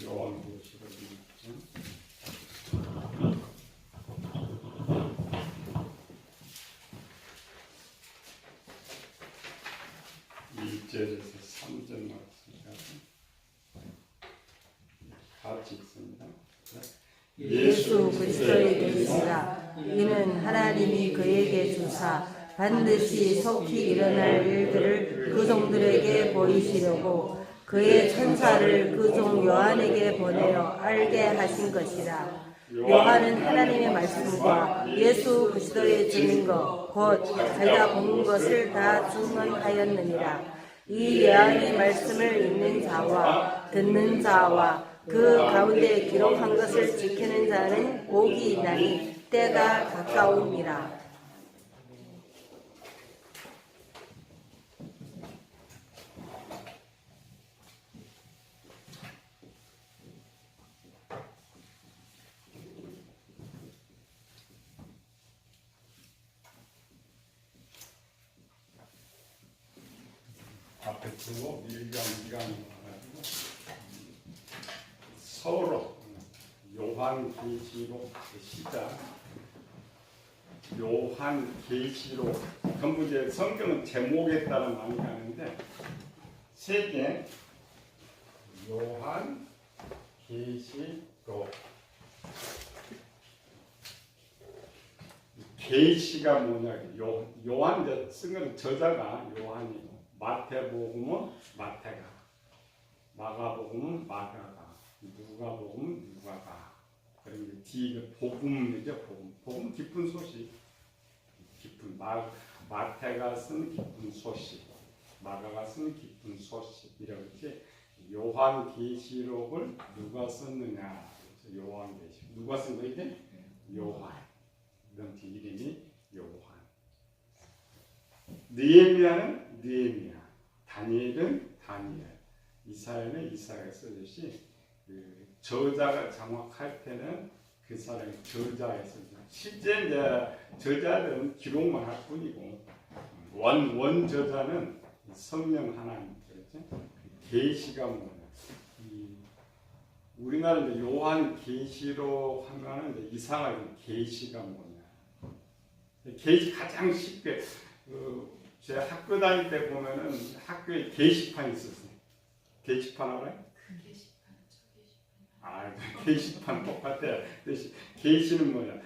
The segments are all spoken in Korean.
요한계시록 1절에서 3절 말씀까지 같이 읽습니다. 예수 그리스도의 계시라. 이는 하나님이 그에게 주사 반드시 속히 일어날 일들을 그 종들에게 보이시려고 그의 천사를 그 종 요한에게 보내어 알게 하신 것이라. 요한은 하나님의 말씀과 예수 그리스도의 증거 곧 자기가 본 것을 다 증언하였느니라. 이 요한이 말씀을 읽는 자와 듣는 자와 그 가운데 기록한 것을 지키는 자는 복이 있나니 때가 가까움이라. 앞에 두고 밀감기간이 와가지고 서로 요한계시록 시작 요한계시록 전부 이제 성경은 제목에 따라 많이 가는데 세 개 요한계시록 계시가 뭐냐 요한 쓴 건 저자가 요한이고 마태복음은 마태가, 마가복음은 마가가, 누가복음은 누가가. 그리고 뒤에 복음이죠. 복음 깊은 소식, 깊은 마태가 쓴 깊은 소식, 마가가 쓴 깊은 소식 이렇게 요한계시록을 누가 썼느냐? 요한계시록 누가 쓴 거 이게 요한. 이런 이름이 요한. 느헤미야는 느헤미야, 다니엘은 다니엘, 이사야는 이사야가 쓰듯이 그 저자가 정확할 때는 그 사람이 저자에서 실제 이제 저자들은 기록만 할 뿐이고 원 저자는 성령 하나님 그렇죠? 계시가 뭐냐? 우리나라 이제 요한 계시록 하면은 이제 이상하게 계시가 뭐냐? 계시 가장 쉽게 제 학교 다닐 때 보면은 학교에 게시판 있었어요. 게시판 알아요? 그 게시판, 저 게시판. 아, 게시판 똑같아요. 계시는 뭐냐?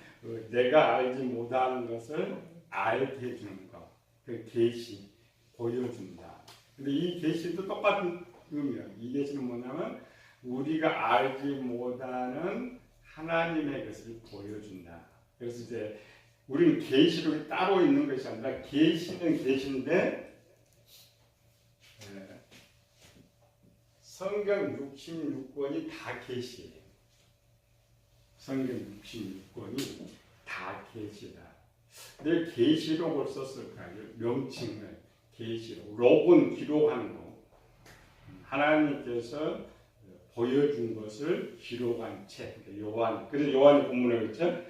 내가 알지 못하는 것을 알게 해주는 거. 그 계시, 보여준다. 근데 이 계시도 똑같은 의미예요. 이 계시는 뭐냐면 우리가 알지 못하는 하나님의 것을 보여준다. 그래서 이제 우리는 계시록이 따로 있는 것이 아니라 계시는 계시인데 성경 66권이 다 계시예요. 성경 66권이 다 계시다. 내 계시록을 썼을까요? 명칭을 계시록. 록은 기록하는 거. 하나님께서 보여준 것을 기록한 책. 요한. 그래서 요한이 본문에 그랬죠?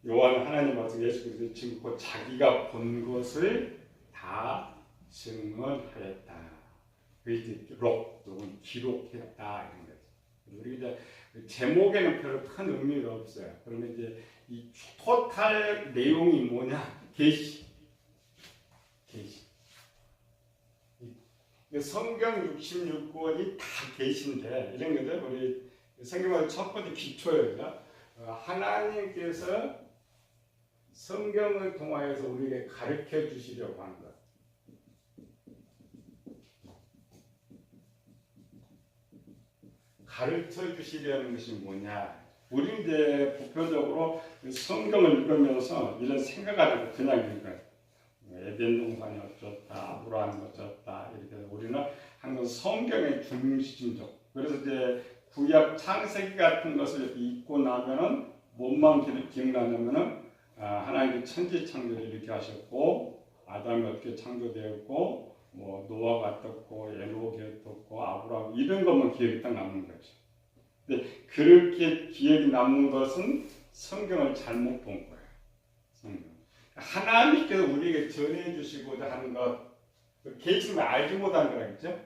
요한은 하나님 앞에서 예수 그리스도의 증거 자기가 본 것을 다 증언하였다. 그래서 록은 기록했다 이런 거죠. 우리 이제 제목에는 별로 큰 의미가 없어요. 그러면 이제 이 토탈 내용이 뭐냐? 계시. 성경 66권이 다 계시인데 이런 거죠. 우리 성경의 첫 번째 기초예요. 하나님께서 성경을 통하여서 우리에게 가르쳐 주시려고 하는 것. 가르쳐 주시려는 것이 뭐냐? 우리 이제 보편적으로 성경을 읽으면서 이런 생각 안 하고 그냥 읽어요. 에덴 동산이 어쩌다, 아브라함이 어쩌다 이렇게 우리는 항상 성경의 중심적. 그래서 이제 구약 창세기 같은 것을 읽고 나면은 뭔만 기억나냐면은 하나님이 천지 창조를 이렇게 하셨고 아담이 어떻게 창조되었고 뭐 노아가 어떻고 에녹이 어떻고 아브라함 이런 것만 기억이 딱 남는 거죠. 근데 그렇게 기억이 남는 것은 성경을 잘못 본 거예요. 성경. 하나님께서 우리에게 전해 주시고자 하는 것 계시면 알지 못하는 거라겠죠?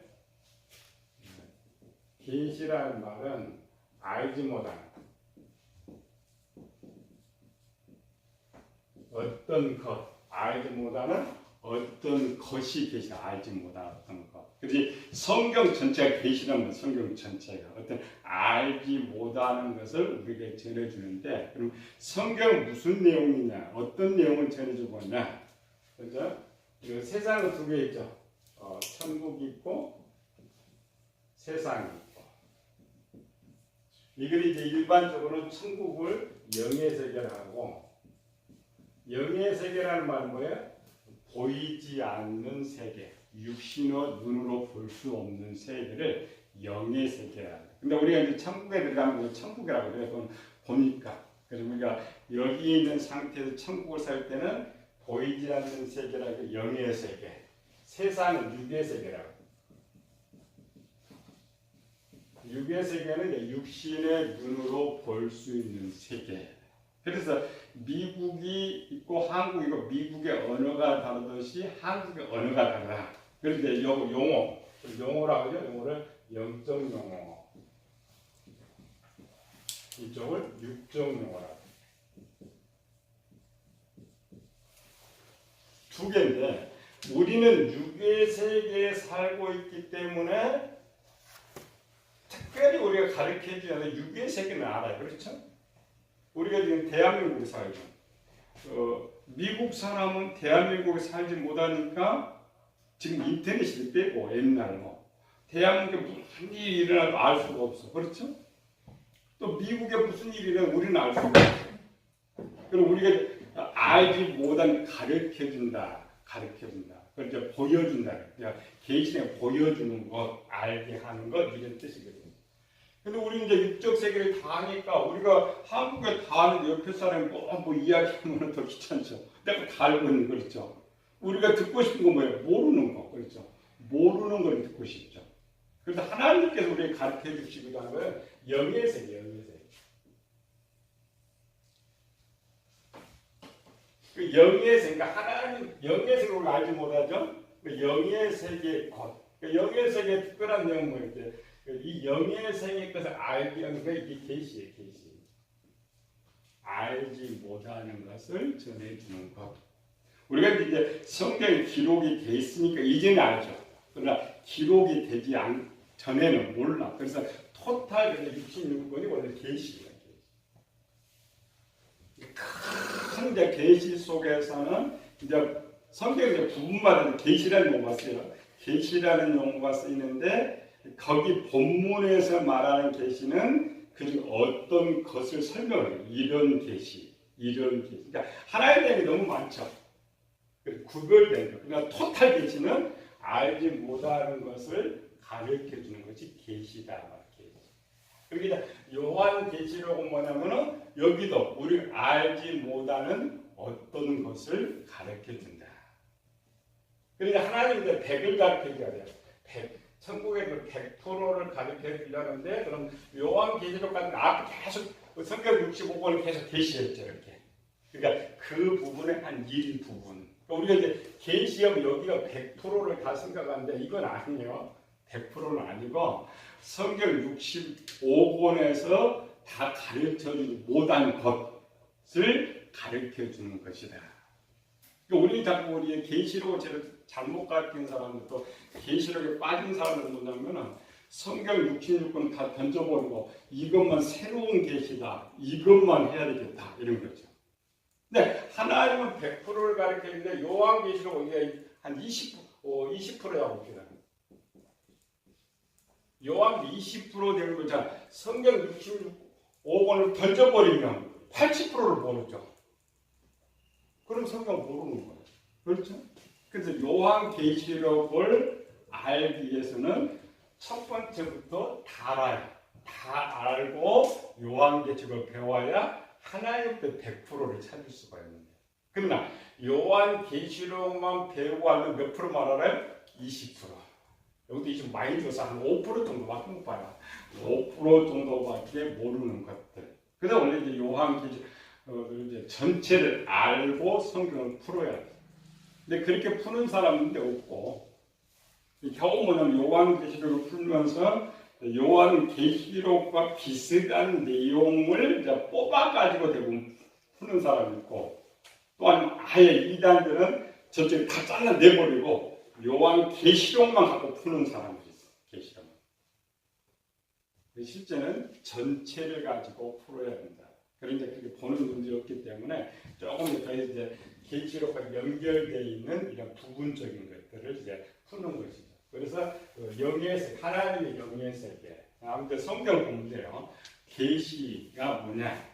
계시라는 말은 알지 못하는 어떤 것, 알지 못하는 어떤 것이 계시다. 알지 못하는 어떤 것. 그래서 성경 전체가 계시라면 성경 전체가 어떤 알지 못하는 것을 우리에게 전해주는데, 그럼 성경은 무슨 내용이냐, 어떤 내용을 전해주고 있냐, 그죠? 세상은 두 개 있죠. 천국이 있고 세상이 있고. 이들이 이제 일반적으로 천국을 영의 세계라고, 영의 세계라는 말은 뭐예요? 보이지 않는 세계, 육신의 눈으로 볼 수 없는 세계를 영의 세계라. 근데 우리가 이제 천국에 들어가면 천국이라고 그래요. 그건 보니까. 그래서 우리가 여기 있는 상태에서 천국을 살 때는 보이지 않는 세계라고, 영의 세계. 세상은 육의 세계라고. 육의 세계는 이제 육신의 눈으로 볼 수 있는 세계. 그래서 미국이 있고 한국이 있고, 미국의 언어가 다르듯이 한국의 언어가 다르다. 그런데 용어라고 하죠. 용어를 영적 용어, 이쪽을 육적 용어라고. 두 개인데, 우리는 육의 세계에 살고 있기 때문에 특별히 우리가 가르쳐줘야 하는 육의 세계는 알아요. 그렇죠? 우리가 지금 대한민국에 살죠. 미국 사람은 대한민국에 살지 못하니까 지금 인터넷을 빼고 옛날 대한민국에 무슨 일이 일어나도 알 수가 없어. 그렇죠? 또 미국에 무슨 일이 일어나도 우리는 알 수가 없어. 그럼 우리가 알지 못한 가르쳐준다. 그걸 이제 보여준다. 그러니까 계시에 보여주는 것, 알게 하는 것, 이런 뜻이거든요. 근데 우리 이제 육적 세계를 다 하니까, 우리가 한국에 다 하는데 옆에 사람이 뭐 이야기하면 더 귀찮죠. 내가 다 알고 있는 거, 그렇죠. 우리가 듣고 싶은 건 뭐예요? 모르는 거, 그렇죠. 모르는 걸 듣고 싶죠. 그래서 하나님께서 우리에게 가르쳐 주시기도 하는 거예요. 영의 세계, 영의 세계. 그 영의 세계, 그러니까 하나님 영의 세계를 알지 못하죠. 그 영의 세계 것, 그 영의 세계의 특별한 내용은 뭐예요? 이 영의 세계 것을 알게 하는 게 이게 계시예요, 계시. 알지 못하는 것을 전해주는 것. 우리가 이제 성경에 기록이 돼 있으니까 이제는 알죠. 그러나 기록이 되지 전에는 몰라. 그래서 토탈 66권이 원래 계시예요. 큰 계시 속에서는 이제 성경의 부분마다 계시라는 용어가 쓰여요. 계시라는 용어가 쓰이는데, 거기 본문에서 말하는 계시는 그 어떤 것을 설명해요. 이런 계시, 이런 계시. 그러니까 하나에 대한 게 너무 많죠. 구별된 거. 그러니까 토탈 계시는 알지 못하는 것을 가르쳐 주는 것이 계시다. 그러니까 요한 계시록은 뭐냐면은 여기도 우리 알지 못하는 어떤 것을 가르쳐 준다. 그러니까 하나님은 100을 가르쳐 줘야 돼요. 100. 천국의 그 100%를 가르쳐 주려는데, 그럼 요한 계시록 같은 앞에 계속 성경 65권을 계속 계시했죠, 이렇게. 그러니까 그 부분의 한 일부분. 우리가 이제 계시하면 여기가 100%를 다 생각하는데 이건 아니에요. 100%는 아니고 성경 65권에서 다 가르쳐주지 못한 것을 가르쳐주는 것이다. 그러니까 우리 자꾸 우리의 계시록을 잘못 가르치는 사람들도, 계시록에 빠진 사람들 뭐냐면은 성경 66권 다 던져버리고 이것만 새로운 계시다, 이것만 해야 되겠다, 이런 거죠. 근데 하나님은 100%를 가르치는데 요한계시록 이게 한 20%야 봅시다. 요한 20% 되는 거잖아. 성경 65권을 던져버리면 80%를 모르죠. 그럼 성경 모르는 거예요. 그렇죠? 그래서 요한계시록을 알기 위해서는 첫 번째부터 다 알아요. 다 알고 요한계시록을 배워야 하나님께 100%를 찾을 수가 있는데, 그러나 요한계시록만 배우고 하면 몇 프로만 알아요? 20%. 여기도 지금 많이 줘서 한 5% 정도밖에 못 봐요. 5% 정도밖에 모르는 것들. 그래서 원래 이제 요한계시록 이제 전체를 알고 성경을 풀어야 돼. 근데 그렇게 푸는 사람인데 없고, 겨우 뭐냐면 요한계시록을 풀면서 요한계시록과 비슷한 내용을 이제 뽑아가지고 대부분 푸는 사람이 있고, 또한 아예 이단들은 저쪽에 다 잘라내버리고 요한계시록만 갖고 푸는 사람들이 있어요. 계시록. 실제는 전체를 가지고 풀어야 된다. 그런데 그렇게 보는 분들이 없기 때문에 조금 더 이제 계시록과 연결되어 있는 이런 부분적인 것들을 이제 푸는 것이죠. 그래서 영의 세계, 하나님의 영의 세계. 아무튼 성경 보면 돼요. 계시가 뭐냐?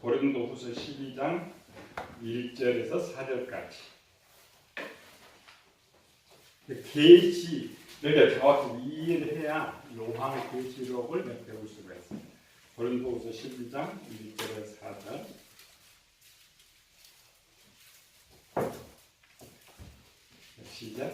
고린도후서 12장 1절에서 4절까지. 계시를 정확히 이해를 해야 요한계시록을 배울 수가 있어요. 고린도후서 12장 1절에서 4절. 시작.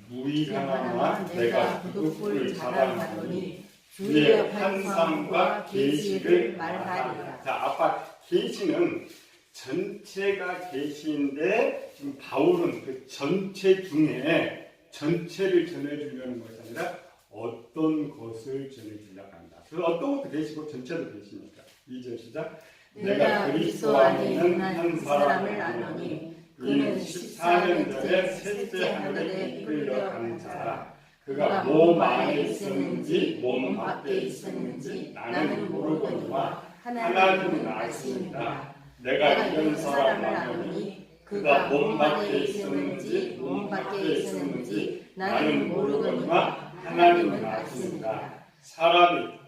무익하나마 내가 그것을 자랑하노니 주의 환상과 계시를 말하리라. 자, 아까 계시는 전체가 계시인데 지금 바울은 그 전체 중에 전체를 전해주려는 것이 아니라 어떤 것을 전해주려고 한다. 그 어떤 것도 계시고 전체도 계시니까. 2절 시작. 내가 그리스도 안에 있는 한 사람을 아노니 그는 14년 전에 셋째 하늘에 이끌려 간 자라. 그가 몸 안에 있었는지 몸 밖에 있었는지 나는 모르거니와 하나님은 아십니다. 내가 이런 사람을 아노니 그가 몸 밖에 있었는지 몸 밖에 있었는지 나는 모르거니와 하나님은 아십니다. 사람이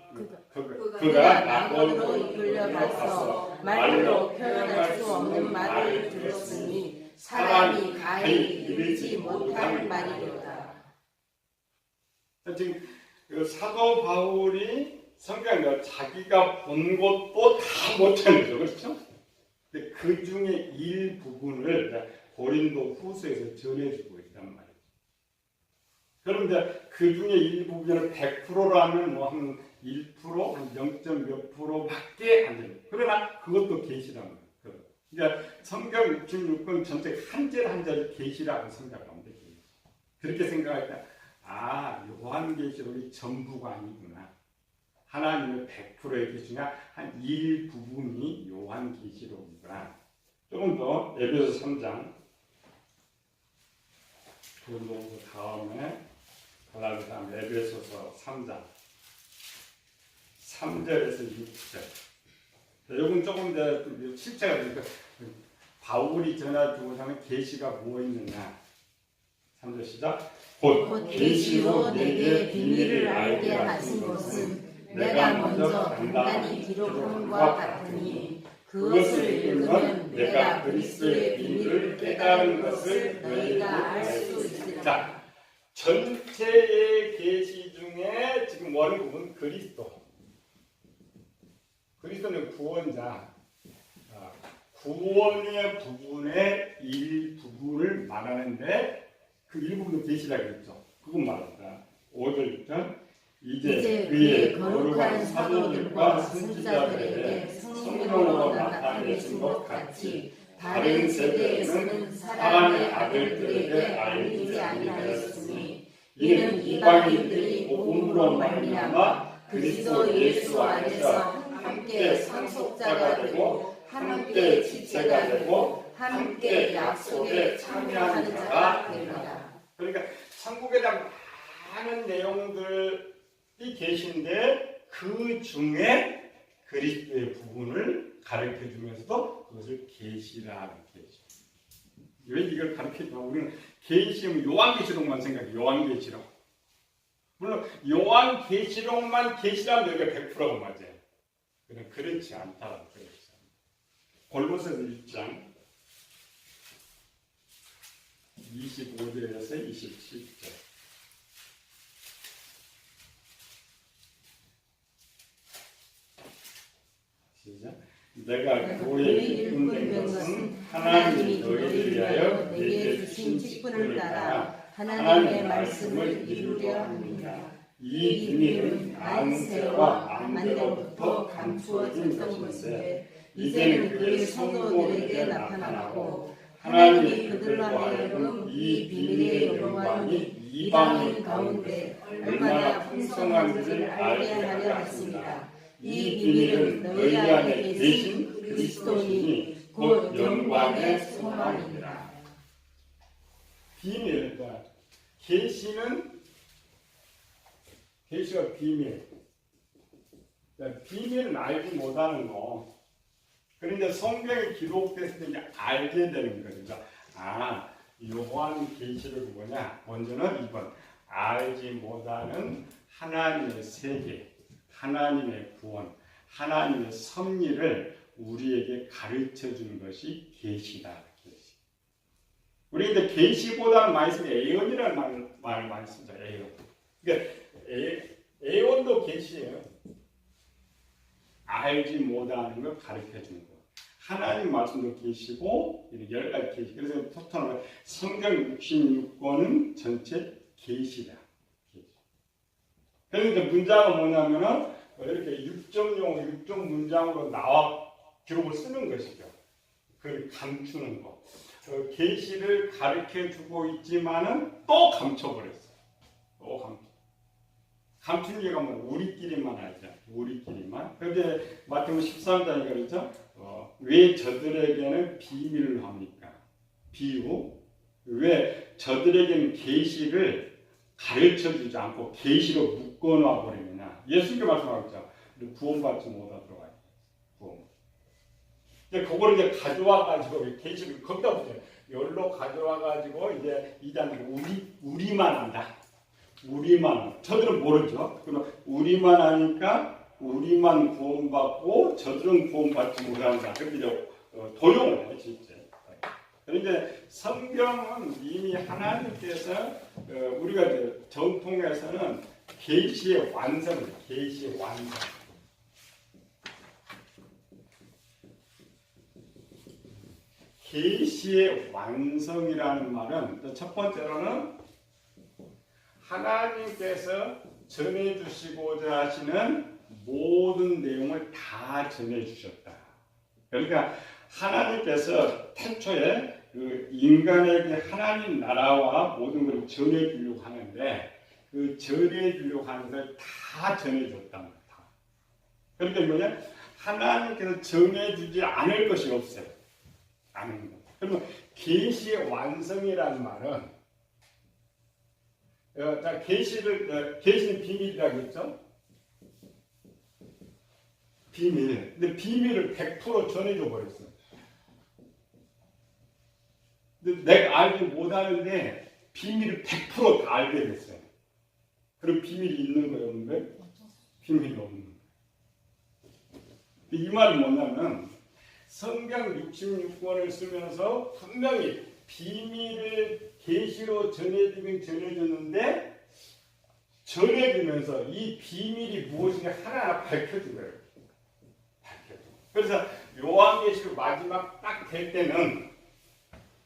그가 낙원으로 이끌려가서 말로 표현할 수 없는 말을 들었으니 사람이 가히 이르지 못할 말이로다. 지금 사도 바울이 성경에 자기가 본 것도 다 못하는 거죠, 그렇죠? 근데 그 중에 일부분을 고린도 후서에서 전해주고 있단 말이죠. 그런데 그 중에 일부분을 100%라면 뭐 한 1%, 한 0. 몇 %밖에 안 됩니다. 그러나 그것도 계시라는 거예요. 그러니까 성경 66권 전체 한 절 한 절이 계시라고 생각하면 돼요. 그렇게 생각할 때, 요한계시록이 전부가 아니구나. 하나님의 100%의 계시가 한 일부분이 요한계시록이구나. 조금 더 에베소 3장 고린도후서 다음에 갈라디아 다음에 에베소서 3장 3절에서 6절. 이건 조금 더 실체가 되니까 바울이 전해주고자 하는 계시가 뭐 있느냐. 3절 시작. 곧 계시로 내게 비밀을 알게 하신 것은 내가 먼저 간단히 기록함과 같으니 그것을 읽으면 내가 그리스도의 비밀을 깨달은 것을 너희가 알 수 있으리라. 자, 전체의 계시 중에 지금 원국은 그리스도. 그리스도는 구원자. 구원의 부분의 일부분을 말하는데 그 일부분도 계시라고 했죠. 그건 말합니다. 5절 6절. 이제 그의 거룩한 사도들과 선지자들에게 성령으로 나타내신 것 같이 다른 세대에서는 사람의 아들들에게 알리지 아니하였으니 이는 이방인들이 복음으로 말미암아 그리스도 예수 안에서 함께 상속자가 되고 함께 지체가 되고 함께 약속에 참여하는 자가 됩니다. 그러니까 천국에 대한 많은 내용들이 계신데 그 중에 그리스도의 부분을 가르쳐 주면서도 그것을 계시라는 계시. 왜 이걸 가르쳐 줘? 우리는 계시면 요한계시록만 생각해. 요한계시록. 물론 요한계시록만 계시라면 여기가 100%가 맞아요. 그냥 그렇지 않다라고 그랬어요. 골로새서 1장 25절에서 27절. 시작. 내가 교회에 입문된 것은 하나님이 너희를 위하여 내게 주신 직분을 따라 하나님의 말씀을 이루려 합니다. 이 비밀은 안세와 안대로부터 감추어진 것인데 이제는 그의 성도들에게 나타나고 하나님이 그들로 하여금 이 비밀의 영광이 이방인 가운데 얼마나 풍성한지를 알게 하려 하십니다. 이 비밀은 너희 안에 계신 그리스도니 곧 영광의 소망입니다. 비밀, 계시가 비밀. 비밀은 알지 못하는 거. 그런데 성경에 기록됐을 때 이제 알게 되는 거니까. 요한 계시를 뭐냐? 먼저는 이번 알지 못하는 하나님의 세계, 하나님의 구원, 하나님의 섭리를 우리에게 가르쳐 주는 것이 계시다. 계시. 우리 근데 계시보다는 많이 쓰면 애언이라는 말을 많이 쓰죠. 애언. 그러니까 애언도 계시예요. 알지 못하는 걸 가르쳐 주는 거. 하나님 말씀도 계시고 이렇게 10가지 계시. 그래서 토탈은 성경 66권은 전체 계시다. 그러니까 문장은 뭐냐면은 이렇게 6점 문장으로 나와 기록을 쓰는 것이죠. 그걸 감추는 거. 계시를 가르쳐 주고 있지만은 또 감춰버렸어. 또 감춰. 감춘 이유가 뭐 우리끼리만 알죠. 우리끼리만. 그런데 마태복음 13장에 그러죠. 왜 저들에게는 비밀을 합니까? 비유. 왜 저들에게는 계시를 가르쳐 주지 않고 계시로 묶어놔 버리느냐. 예수님께 말씀하셨죠. 구원받지 못하도록 하죠. 구원. 이제 그거를 이제 가져와 가지고 계시를 거기다 보세요. 열로 가져와 가지고 이제 이단 우리만 안다. 우리만. 저들은 모르죠. 그럼 우리만 하니까 우리만 구원받고 저들은 구원받지 못한다. 그렇게 이제 도용을 해요, 진짜. 그런데 성경은 이미 하나님께서 우리가 전통에서는 계시의 완성을, 계시의 완성. 계시의 완성이라는 말은 첫 번째로는 하나님께서 전해주시고자 하시는 모든 내용을 다 전해주셨다. 그러니까 하나님께서 태초에 그 인간에게 하나님 나라와 모든 걸 전해주려고 하는데 그 전해주려고 하는 걸 다 전해줬단 말이야. 그러니까 뭐냐? 하나님께서 전해주지 않을 것이 없어요. 않은 것. 그러면 계시의 완성이라는 말은 계시는 비밀이라고 했죠? 비밀. 근데 비밀을 100% 전해줘 버렸어. 근데 내가 알지 못하는데 비밀을 100% 다 알게 됐어요. 그럼 비밀이 있는 거예요, 없는 거예요? 비밀이 없는 거예요. 이 말은 뭐냐면 성경 66권을 쓰면서 분명히 비밀을 계시로 전해주긴 전해줬는데 전해주면서 이 비밀이 무엇인가 하나하나 밝혀준 거예요. 그래서 요한계시록 마지막 딱 될 때는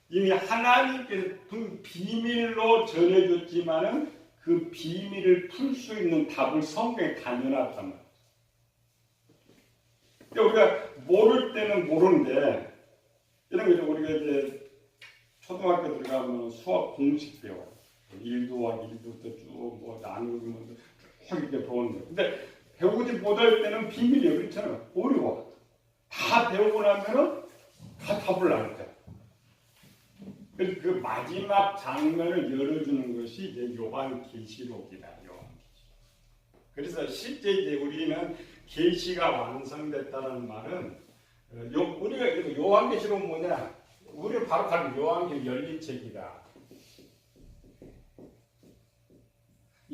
이미 하나님께서 비밀로 전해줬지만은 그 비밀을 풀 수 있는 답을 성경에 다 넣어놨단 말이에요. 그러니까 우리가 모를 때는 모르는데 이런 거죠. 우리가 이제 초등학교 들어가면 수학 공식 배워요. 1 더하기 1부터 쭉 뭐 나누기 쭉 이렇게 배우는 거예요. 근데 배우지 못할 때는 비밀이에요. 그렇잖아요. 어려워. 다 배우고 나면은 다 답을 알죠. 그래서 그 마지막 장면을 열어주는 것이 이제 요한계시록이다. 그래서 실제 이제 우리는 계시가 완성됐다는 말은 우리가 요한계시록은 뭐냐? 우리가 바로 가는 요한계시록 열린 책이다.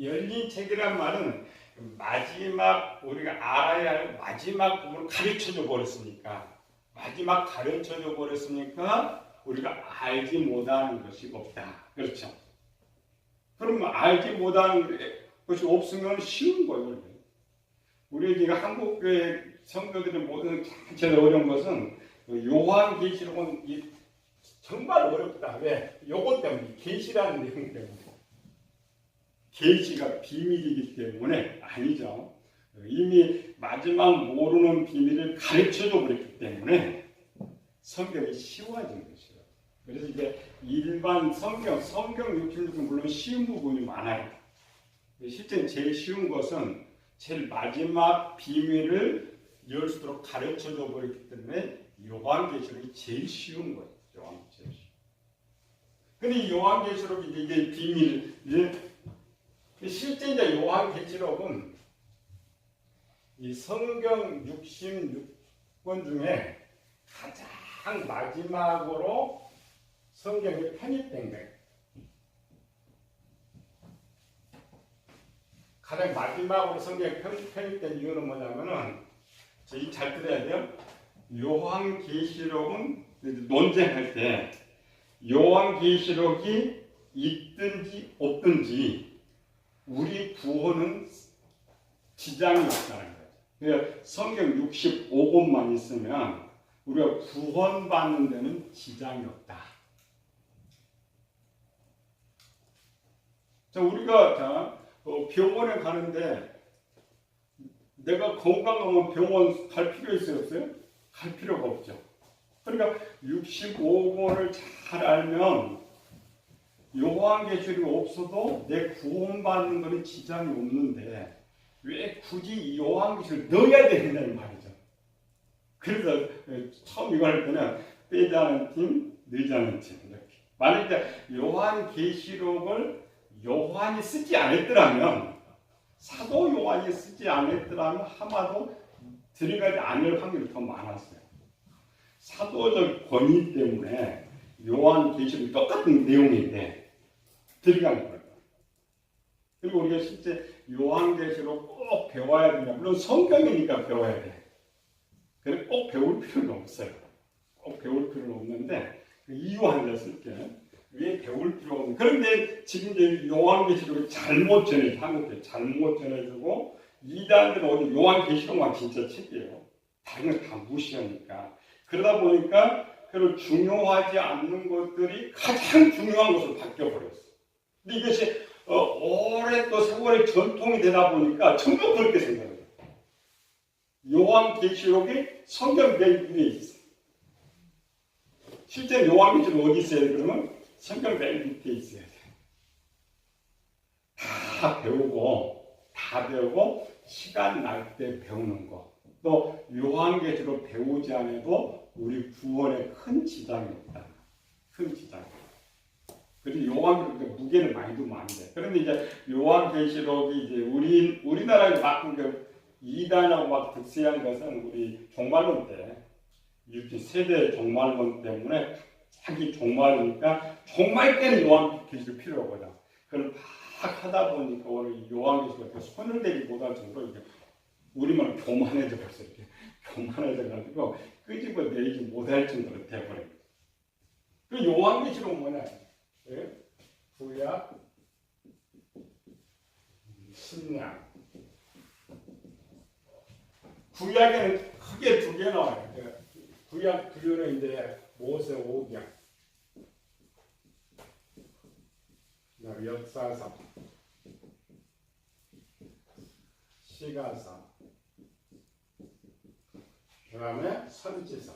열린 책이란 말은 마지막 우리가 알아야 할 마지막 부분을 가르쳐줘 버렸으니까 우리가 알지 못하는 것이 없다. 그렇죠? 그러면 알지 못하는 것이 없으면 쉬운 거예요. 우리 지금 한국교회 성도들의 모든 제일 어려운 것은 요한계시록은 정말 어렵다. 왜? 요것 때문에 계시라는 내용 때문에. 계시가 비밀이기 때문에 아니죠. 이미 마지막 모르는 비밀을 가르쳐줘 버렸기 때문에 성경이 쉬워진 것이에요. 그래서 이제 일반 성경 66은 물론 쉬운 부분이 많아요. 실제 제일 쉬운 것은 제일 마지막 비밀을 열 수 있도록 가르쳐 줘 버렸기 때문에 요한계시록이 제일 쉬운 거예요. 요한계시록. 근데 이 요한계시록이 이게 비밀, 실제 이제 요한계시록은 이 성경 66권 중에 가장 마지막으로 성경에 편입된 거예요. 가장 마지막으로 성경에 편입된 이유는 뭐냐면은, 저희 잘 들어야 돼요. 요한계시록은 논쟁할 때 요한계시록이 있든지 없든지 우리 구원은 지장이 없다는 거예요. 그러니까 성경 65권만 있으면 우리가 구원받는 데는 지장이 없다. 자, 우리가 병원에 가는데 내가 건강하면 병원 갈 필요 있어요, 없어요? 갈 필요가 없죠. 그러니까 65권을 잘 알면 요한계시록이 없어도 내 구원받는 것은 지장이 없는데 왜 굳이 이 요한계시록을 넣어야 되느냐는 말이죠. 그래서 처음 이거 할 때는 빼지 않은 팀, 넣지 않은 팀 이렇게. 만약에 요한계시록을 요한이 쓰지 않았더라면, 사도 요한이 쓰지 않았더라면 아마도 들어가지 않을 확률이 더 많았어요. 사도적 권위 때문에 요한계시록이 똑같은 내용인데 들어가는 거예요. 그리고 우리가 실제 요한계시록 꼭 배워야 되냐? 물론 성경이니까 배워야 돼. 그래 꼭 배울 필요는 없어요. 꼭 배울 필요는 없는데 이유 하나 쓸게. 왜 배울 필요가 없는? 그런데 지금 이제 요한계시록을 잘못 전해, 한국에 잘못 전해주고 이단들은 어디 요한계시록만 진짜 책이에요. 다른 건 다 무시하니까. 그러다 보니까 별로 중요하지 않는 것들이 가장 중요한 것으로 바뀌어버렸어. 근데 이것이 오랜 또 세월의 전통이 되다 보니까 전부 그렇게 생각해요. 요한계시록이 성경 맨 위에 있어. 실제 요한계시록 어디 있어야 돼? 그러면 성경 맨 밑에 있어야 돼. 다 배우고 시간 날 때 배우는 거. 또 요한계시록 배우지 않아도 우리 구원에 큰 지장이 없다. 큰 지장이 없다. 그리고 요한계시록 무게를 많이 두면 안 돼. 그런데 이제 요한계시록이 이제 우리나라에 막 이단하고 막 득세한 것은 우리 종말론 때, 세대 종말론 때문에 자기 종말이니까 종말 때는 요한계시록 필요하거든. 그걸 막 하다 보니까 오늘 요한계시록 손을 대지 못할 정도로 이게 우리만 교만해져 벌써 이렇게 교만해져가지고 끄집어내지 못할 정도로 돼버려요. 그 요한계시록은 뭐냐? 예? 구약, 신약. 구약에는 크게 두 개 나와요. 구약 두개는 이제 모세오경, 역사상, 시가상, 그 다음에 선지서.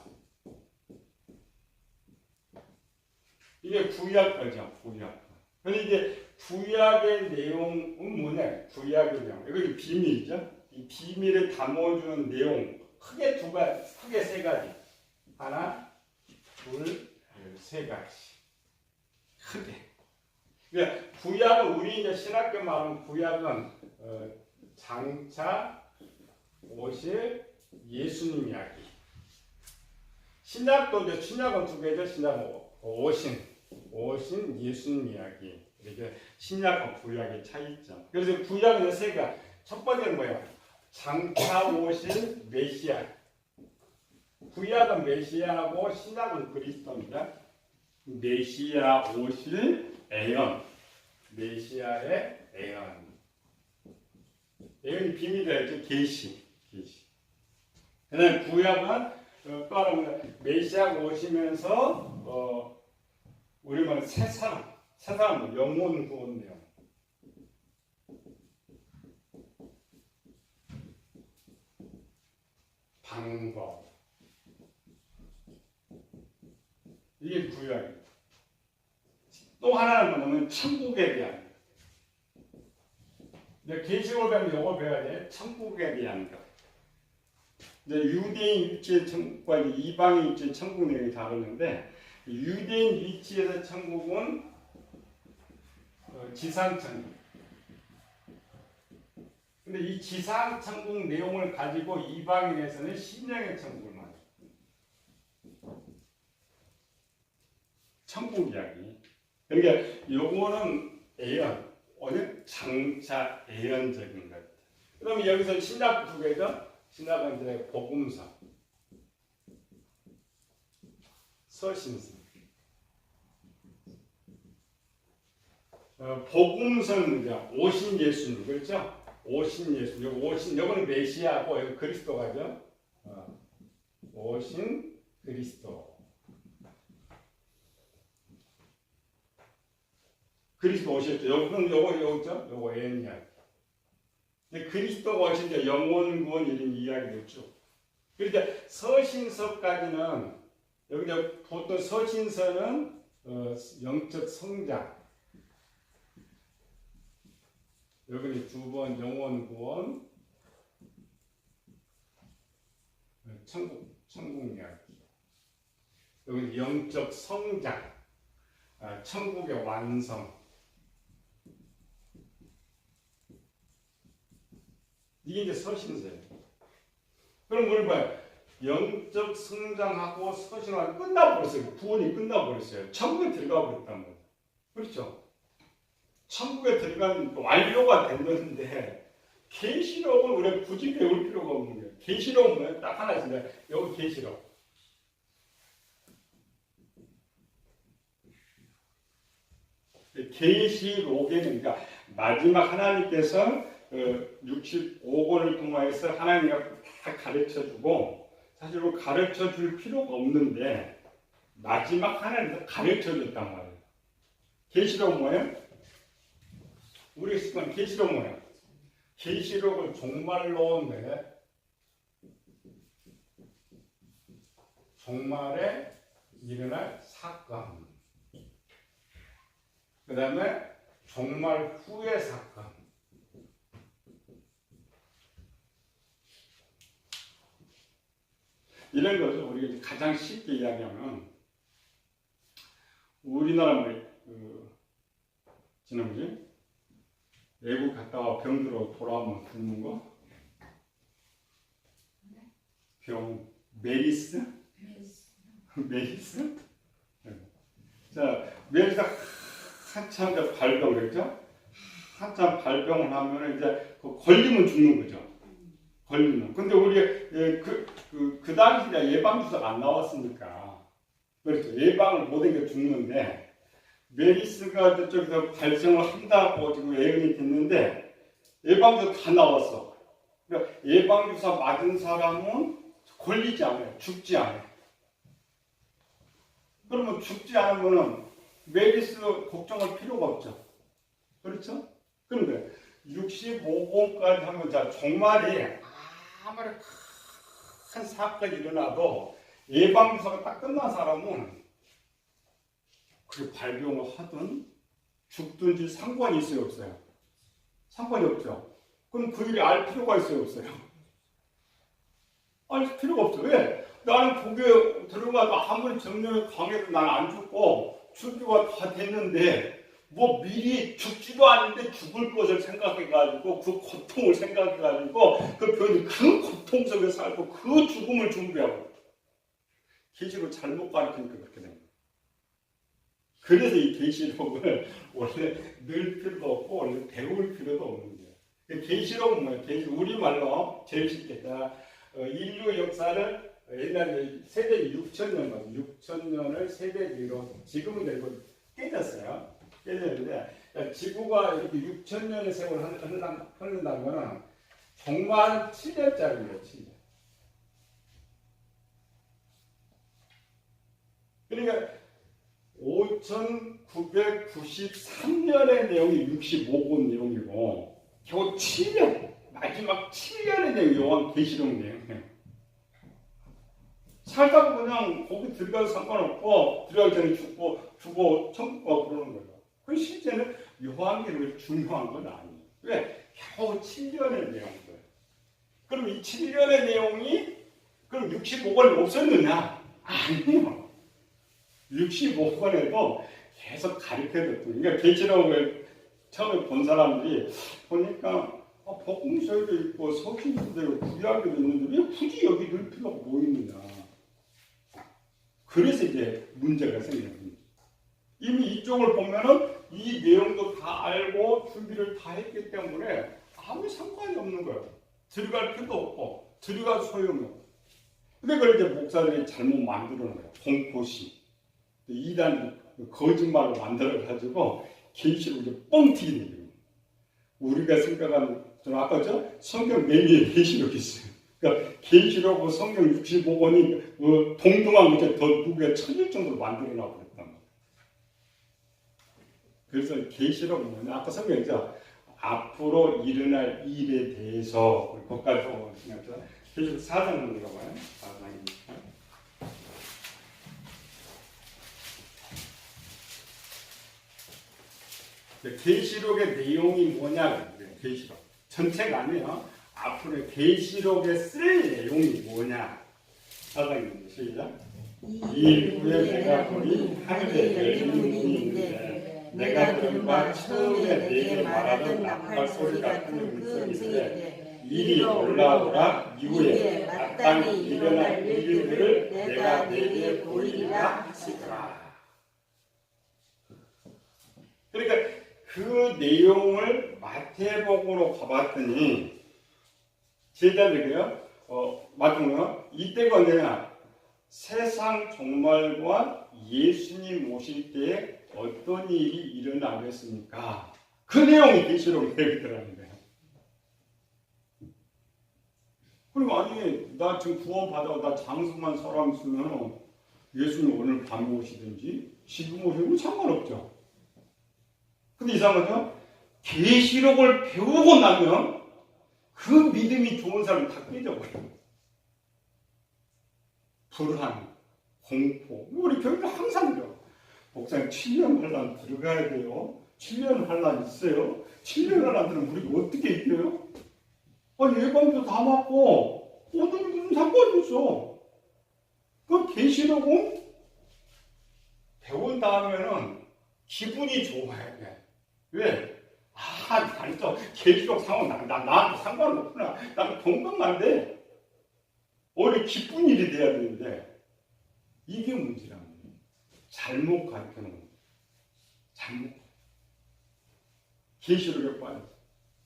이게 구약이죠, 구약. 근데 이제 구약의 내용은 뭐냐? 구약의 내용. 이거 비밀이죠. 이 비밀을 담아주는 내용 크게 크게 세 가지. 하나, 둘, 세 가지. 크게. 그러니까 구약은 우리 이제 신학교 말하는 구약은 장차 오실 예수님 이야기. 신약도 이제 신약은 두 개죠. 신약은 오신 예수님 이야기. 이렇게 신약과 구약의 차이점. 그래서 구약은 세 가지. 첫 번째는 뭐예요? 장차 오실 메시아. 구약은 메시아고 신약은 그리스도입니다. 메시아 오실 애언. 메시아의 애언. 애언이 비밀이죠. 계시. 그다음에 구약은 또 하나 메시아가 오시면서 우리 말은 새 사람 영혼 구원 내용. 방법. 이게 구약이에요. 또 하나는 뭐냐면 천국에 대한 것. 이제 계시록을 배우면 이거 배워야 돼. 천국에 대한 것. 이제 유대인 위치의 천국과 이방인 위치의 천국 내용이 다르는데 유대인 위치에서 천국은 지상 천국. 근데 이 지상 천국 내용을 가지고 이방인에서는 신령의 천국을 말해요. 천국 이야기. 그러니까 요거는 예언, 오늘 장차 예언적인 것. 그러면 여기서 신약 두 개죠. 신약은 이제 복음서, 서신서. 복음서는 이제 오신 예수님, 그렇죠? 오신 예수, 요거는 메시아고 여기 그리스도가죠. 오신 그리스도. 그리스도 오셨죠. 요거 예언 이야기. 근데 그리스도가 오신 게 영원 구원 이런 이야기도 쭉. 그러니까 서신서까지는 여기 이제 보통 서신서는 영적 성장. 여기는 두 번 영원 구원, 천국 이야기. 여기는 영적 성장, 천국의 완성. 이게 이제 서신서예요. 그럼 뭘 봐요? 영적 성장하고 서신하고 끝나버렸어요. 구원이 끝나버렸어요. 천국에 들어가 버렸단 말이에요. 그렇죠? 천국에 들어간 완료가 됐는데 계시록은 우리가 굳이 배울 필요가 없는 거예요. 계시록은 뭐예요? 딱 하나 있습니다. 여기 계시록. 계시록에는 그러니까 마지막 하나님께서 65권을 통하여서 하나님과 다 가르쳐주고 사실 가르쳐줄 필요가 없는데 마지막 하나님께서 가르쳐줬단 말이에요. 계시록은 뭐예요? 우리가 쓰는 계시록은 뭐예요? 계시록은 종말로 종말에 일어날 사건, 그 다음에 종말 후의 사건. 이런 것을 우리가 가장 쉽게 이야기하면 우리나라 지난번에 외국 갔다 와 병들어 돌아오면 굶는 거? 병 메리스? 메리스? 자, 메리스 한참 발병 그랬죠? 한참 발병을 하면 이제 걸리면 죽는 거죠. 걸리면. 근데 우리 그 당시에 예방주사가 안 나왔으니까 그렇죠. 예방을 못한 게 죽는데 메리스가 저쪽에서 발생을 한다고 지금 예언이 됐는데 예방주사 다 나왔어. 그러니까 예방주사 맞은 사람은 걸리지 않아요. 죽지 않아요. 그러면 죽지 않으면은 메리스 걱정할 필요가 없죠. 그렇죠? 그런데 65권까지 하면 자 종말이 아무리 큰 사건이 일어나도 예방주사가 딱 끝난 사람은 그 발병을 하든 죽든지 상관이 있어요, 없어요? 상관이 없죠. 그럼 그 일을 알 필요가 있어요, 없어요? 알 필요가 없어. 왜? 나는 거기에 들어가도 아무리 정력이 강해도 난 안 죽고 준비가 다 됐는데 뭐 미리 죽지도 않는데 죽을 것을 생각해가지고 그 고통을 생각해가지고 그 병이 그 고통 속에 살고 그 죽음을 준비하고 계시록을 잘못 가르치니까 그렇게 됩니다. 그래서 이 계시록을 원래 늘 필요도 없고 원래 배울 필요도 없는 거예요. 계시록은 뭐예요? 우리말로 제일 쉽겠다. 인류 역사를 옛날에 세대 6,000년을 세대기로 지금은 되고 깨졌어요. 깨졌는데 지구가 이렇게 6,000년의 세월을 흐른다는 거는 정말 7년짜리예요. 7년. 그러니까 5,993년의 내용이 65권 내용이고 겨우 7년, 마지막 7년의 내용이 요한 계시록 내용이에요. 살다가 그냥 거기 들어가도 상관없고 들어가기 전에 죽고 천국 가고 그러는 거예요. 그 실제는 요한계시록이 중요한 건 아니에요. 왜? 겨우 7년의 내용들. 그럼 이 7년의 내용이 그럼 65권이 없었느냐? 아니요. 65권에도 계속 가르쳐줬던. 그러니까 계시록을 처음에 본 사람들이 보니까 복음서에도 있고 서신서도 있고 구약에도 있는데 왜 굳이 여기 넣을 필요가 뭐 있느냐? 그래서 이제 문제가 생겨요. 이미 이쪽을 보면은 이 내용도 다 알고 준비를 다 했기 때문에 아무 상관이 없는 거예요. 들어갈 필요도 없고 들어갈 소용이 없고. 근데 그걸 이제 목사들이 잘못 만들어 놓은 거예요. 공포심. 이단 거짓말로 만들어가지고 계시록이 뻥튀기 되는 거예요. 우리가 생각하는 저는 아까 성경 내미에 계시록이 있어요. 그러니까 계시록 성경 65권이 동등한 것에 더 무게가 천일 정도로 만들어놔고 그랬단 말이에요. 그래서 계시록은 뭐냐? 아까 성경에서 앞으로 일어날 일에 대해서 거기까지 그냥 계시록 4장으로 들어가요. 4장이니까. 계시록의 내용이 뭐냐? 계시록 전체가 아니에요. 앞으로 계시록에 쓸 내용이 뭐냐? 사장님 시작. 이 후에 내가 보니 하늘에 열린 문이 있는데 내가 들은 바 처음에 내게 말하던 나팔 소리 같은 그 음성이 이리 올라오라. 이후에 마땅히 일어날 일들을 내가 내게 보이리라 하시더라. 그러니까 그 내용을 마태복음으로 가봤더니 제자들이요. 마태복음 이때가 언제냐? 세상 종말과 예수님 오실 때에 어떤 일이 일어나겠습니까? 그 내용이 계시록에 되더라는 거예요. 그리고 아니 나 지금 구원받아 나 장수만 사람 있으면 예수님 오늘 밤에 오시든지 지금 오시면 상관없죠. 근데 이상하죠? 계시록을 배우고 나면 그 믿음이 좋은 사람이 다 깨져버려요. 불안, 공포. 우리 교회는 항상 그래요. 목사님 7년 환란 들어가야 돼요. 7년 환란 있어요. 7년 환란 들으면 우리가 어떻게 이겨요? 아니 예방도 다 맞고 어떤 상관이 있어. 그 계시록은 배운 다음에는 기분이 좋아야 돼. 왜? 나는 또 계시록 상황 나한테 상관없구나. 나는 건강만 돼. 오히려 기쁜 일이 돼야 되는데 이게 문제라는 거예요. 잘못 가르치는 거예요. 잘못. 계시록에 빠져.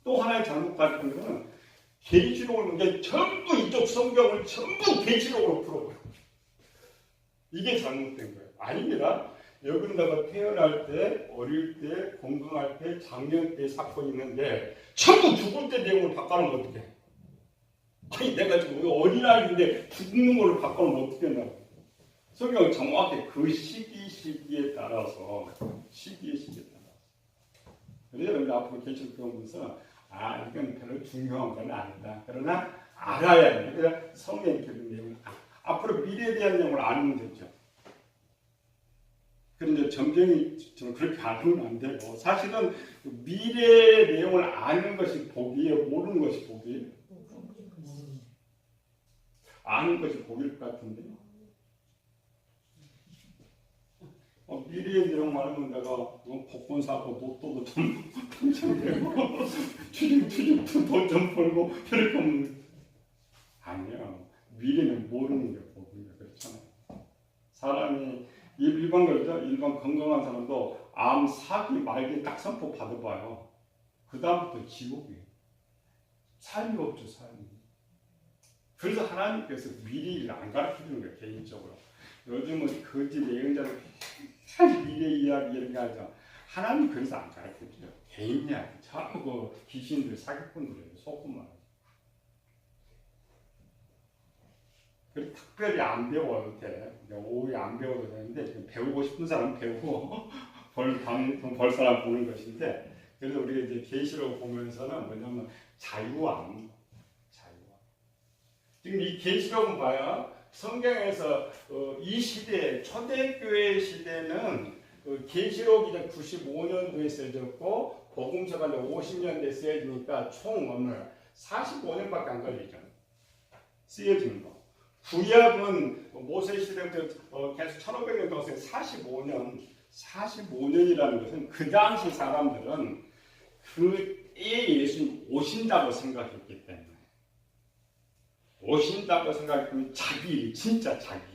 또 하나의 잘못 가르치는 거는 계시록을 이제 전부 이쪽 성경을 전부 계시록으로 풀어버려. 이게 잘못된 거예요. 아닙니다. 여기다가 태어날 때, 어릴 때, 건강할 때, 장년 때 사건이 있는데 전부 죽을 때 내용을 바꿔놓으면 어떡해? 아니 내가 지금 어린아이인데 죽는 걸로 바꿔놓으면 어떻게 했냐고. 성경은 정확히 그 시기에 따라서 그래서 여러분 앞으로 계시록 배우면서 이건 별로 중요한 건 아니다. 그러나 알아야 돼. 그래서 성경의 내용을 앞으로 미래에 대한 내용을 아는 되죠. 그런데 점쟁이 좀 그렇게 알면 안 되고 사실은 미래의 내용을 아는 것이 복이에요. 모르는 것이 복이에요. 아는 것이 복일 것 같은데. 미래의 내용 말하면 내가 복권 사고 로또도 좀 당첨되고 취직도 돈 좀 벌고 그렇게 하면 아니야. 미래는 모르는 게 복이야. 그렇잖아요. 사람이 일반 거죠. 일반 건강한 사람도 암 사기 말기 딱 선포 받아봐요. 그 다음부터 지옥이에요. 삶이 없죠. 삶이. 그래서 하나님께서 미래를 안 가르쳐주는 거예요. 개인적으로. 요즘은 거짓 예언자를 미래 이야기 이런 거 하죠. 하나님 그래서 안 가르쳐줘요. 개인 이야기. 자꾸 그 귀신들 사기꾼들이에요. 속고만. 특별히 안 배워도 돼. 오후에 안 배워도 되는데 배우고 싶은 사람은 배우고 벌 사람 보는 것인데 그래서 우리가 이제 계시록 보면서는 뭐냐면 자유함. 지금 이 계시록은 봐요. 성경에서 이 시대 초대교회 시대는 계시록이 95년도에 쓰여졌고 복음서가 50년대에 쓰여지니까 총 오늘 45년밖에 안 걸리죠. 쓰여진 거. 구약은 모세 시대부터 계속 1500년 동안 45년이라는 것은 그 당시 사람들은 그 때에 예수님 오신다고 생각했기 때문에 오신다고 생각하면 진짜 자기.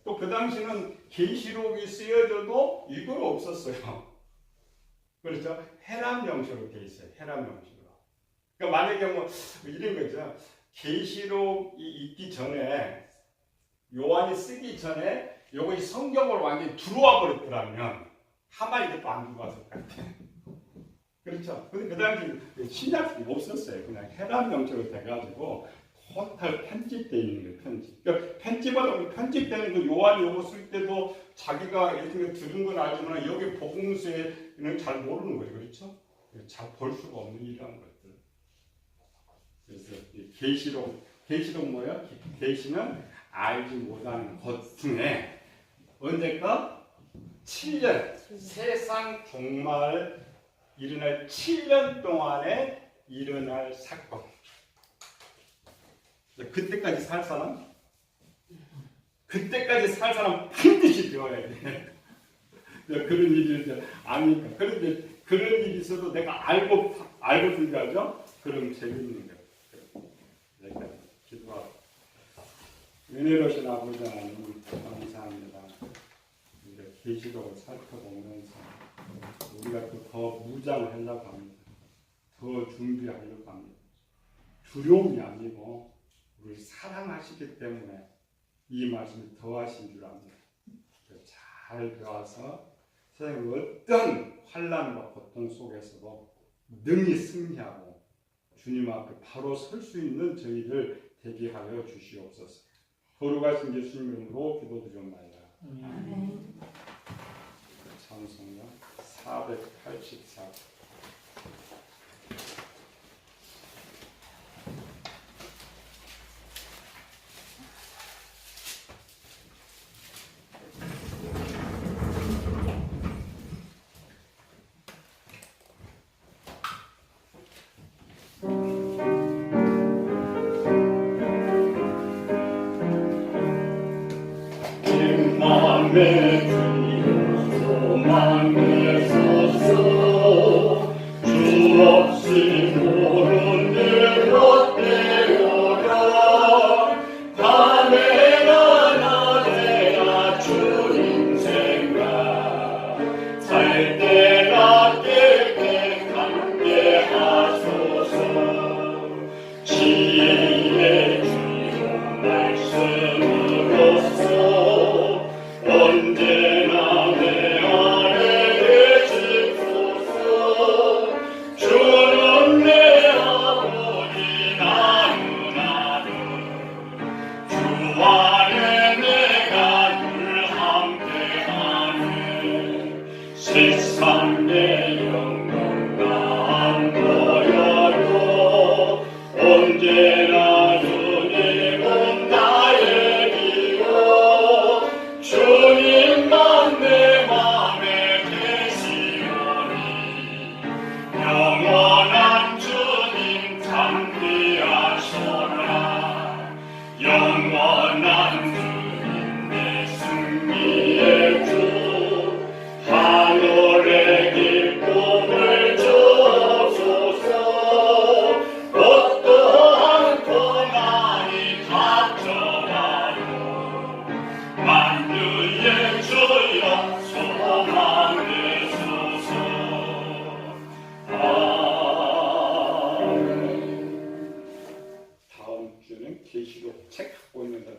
또 그 당시는 계시록이 쓰여져도 이거 없었어요. 그렇죠? 헤람 형식으로 돼 있어요. 헤람 형식으로. 그러니까 만약에 뭐 이런 거죠. 계시록이 있기 전에 요한이 쓰기 전에 요거 성경을 완전히 들어와 버렸더라면 하마 이것도 안 들어왔을 것 같아. 그렇죠? 근데 그 당시 신약이 없었어요. 그냥 헤람 형식으로 돼가지고 토탈 편집되어 있는 거예요. 편집. 그러니까 편집되는 거 요한이 요거 쓸 때도 자기가 예전에 들은 건 알지만 여기 복음서에는 잘 모르는 거죠. 그렇죠? 잘 볼 수가 없는 이런 것들. 그래서 계시록 뭐예요? 계시는 알지 못하는 것 중에 언제까 7년 세상 종말 일어날 7년 동안에 일어날 사건. 그때까지 살 사람? 그때까지 살 사람 반드시 되어야 돼. 그런 일이 아니까. 그런데 그런 일이 있어도 내가 알고 들어가죠? 그럼 재밌는 거예요. 내가 기도하고. 은혜로신 아버지 하나님 감사합니다. 우리가 계시록을 살펴보면서 우리가 또 더 무장하려고 합니다. 더 준비하려고 합니다. 두려움이 아니고 우리를 사랑하시기 때문에 이 말씀을 더하신 줄 압니다. 잘 배워서 세상의 어떤 환난과 고통 속에서도 능히 승리하고 주님 앞에 바로 설 수 있는 저희를 되게 하여 주시옵소서. 거룩하신 예수님 이름으로 기도드리옵나이다. 아멘. 찬송가 484. 내 주여 소망에 서서 주 없이 모른 일로 되어라. 밤에나 낮에나 주님 생각 살 때나 깰 때 함께 하소서. 지혜의 주여 말씀으로써 언제나 내 안에 계시소서. 주는 내 아버지 나는 주 안에 내가 늘 함께하네. 세상 내 영광과 안 보여도 언제나 주님은 나의 기워. 주님만 내 맘에 계시오니 영원한 주님 참되하소라. 영원한 주님 내 승리의 주 하늘의 기쁨을 주옵소서. 어떠한 고난이 닥쳐와도 만유의 주여 소망되소서. 아멘. 다음 주는 계시록 책 갖고 있는 사람